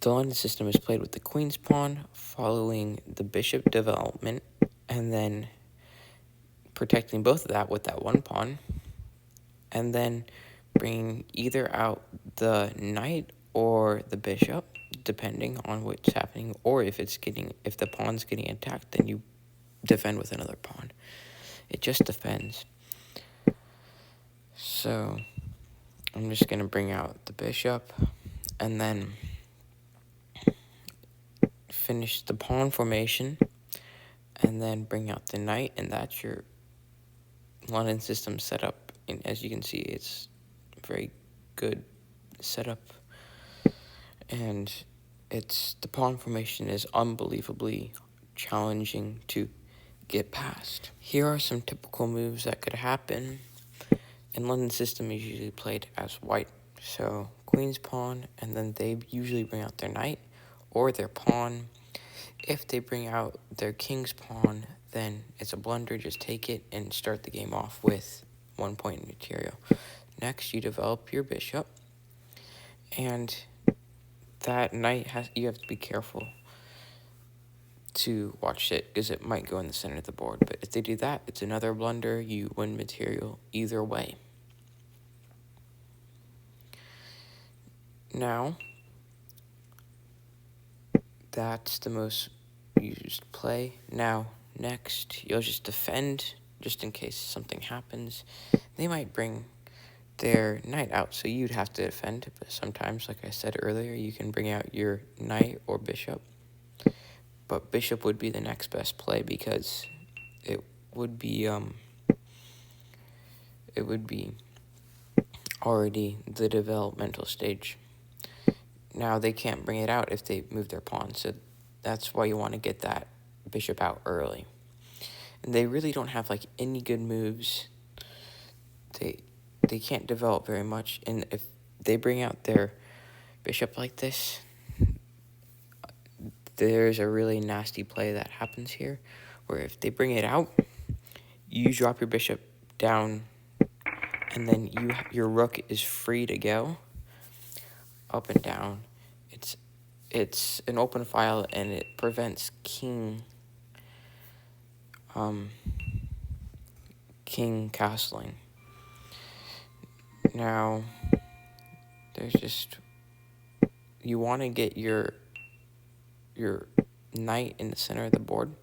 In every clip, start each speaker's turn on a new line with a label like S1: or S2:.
S1: The London system is played with the queen's pawn, following the bishop development, and then protecting both of that with that one pawn, and then bringing either out the knight or the bishop, depending on what's happening, or if the pawn's getting attacked, then you defend with another pawn. It just depends. So I'm just gonna bring out the bishop and then finish the pawn formation and then bring out the knight, and that's your London system setup. And as you can see, it's very good setup, and the pawn formation is unbelievably challenging to get past. Here are some typical moves that could happen. And London system is usually played as white, so queen's pawn, and then they usually bring out their knight or their pawn. If they bring out their king's pawn, then it's a blunder. Just take it and start the game off with 1 point material. Next, you develop your bishop, and that knight you have to be careful to watch it because it might go in the center of the board. But if they do that, it's another blunder. You win material either way. Now, that's the most used play. Now, next, you'll just defend just in case something happens. They might bring their knight out, so you'd have to defend. But sometimes, like I said earlier, you can bring out your knight or bishop. But bishop would be the next best play because it would be already the developmental stage. Now they can't bring it out if they move their pawn, so that's why you want to get that bishop out early. And they really don't have like any good moves. They can't develop very much, and if they bring out their bishop like this, there's a really nasty play that happens here, where if they bring it out, you drop your bishop down, and then your rook is free to go up and down. It's an open file, and it prevents king castling. Now, you want to get your knight in the center of the board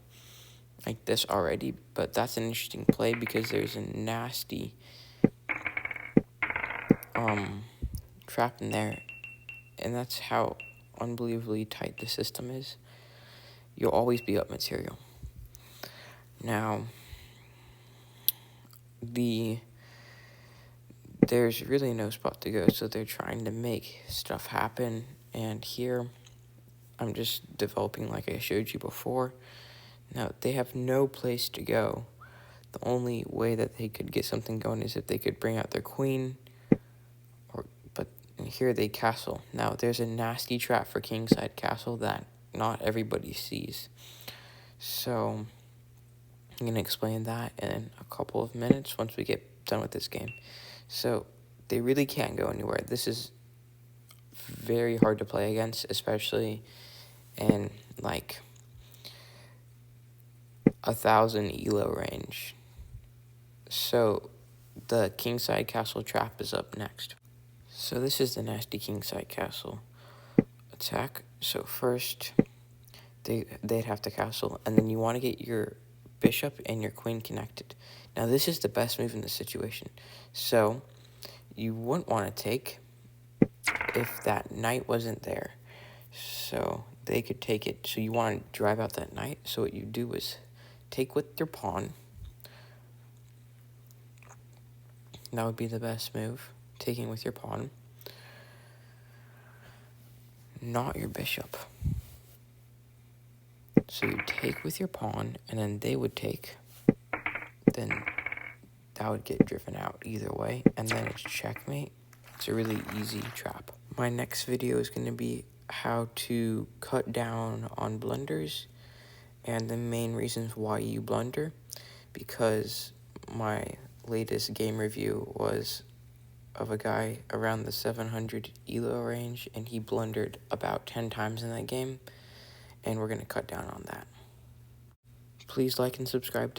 S1: like this already, but that's an interesting play because there's a nasty trap in there, and that's how unbelievably tight the system is. You'll always be up material. Now, there's really no spot to go, so they're trying to make stuff happen, and here I'm just developing like I showed you before. Now, they have no place to go. The only way that they could get something going is if they could bring out their queen, but here they castle. Now, there's a nasty trap for kingside castle that not everybody sees. So, I'm going to explain that in a couple of minutes once we get done with this game. So, they really can't go anywhere. This is very hard to play against, especially in like 1,000 elo range. So the kingside castle trap is up next. So this is the nasty kingside castle attack. So first they'd have to castle, and then you want to get your bishop and your queen connected. Now this is the best move in this situation. So you wouldn't want to take if that knight wasn't there. So they could take it. So you want to drive out that knight. So what you do is take with your pawn. That would be the best move, taking with your pawn, not your bishop. So you take with your pawn, and then they would take. Then that would get driven out either way, and then it's checkmate. It's a really easy trap. My next video is going to be how to cut down on blunders and the main reasons why you blunder, because my latest game review was of a guy around the 700 elo range, and he blundered about 10 times in that game, and we're going to cut down on that. Please like and subscribe to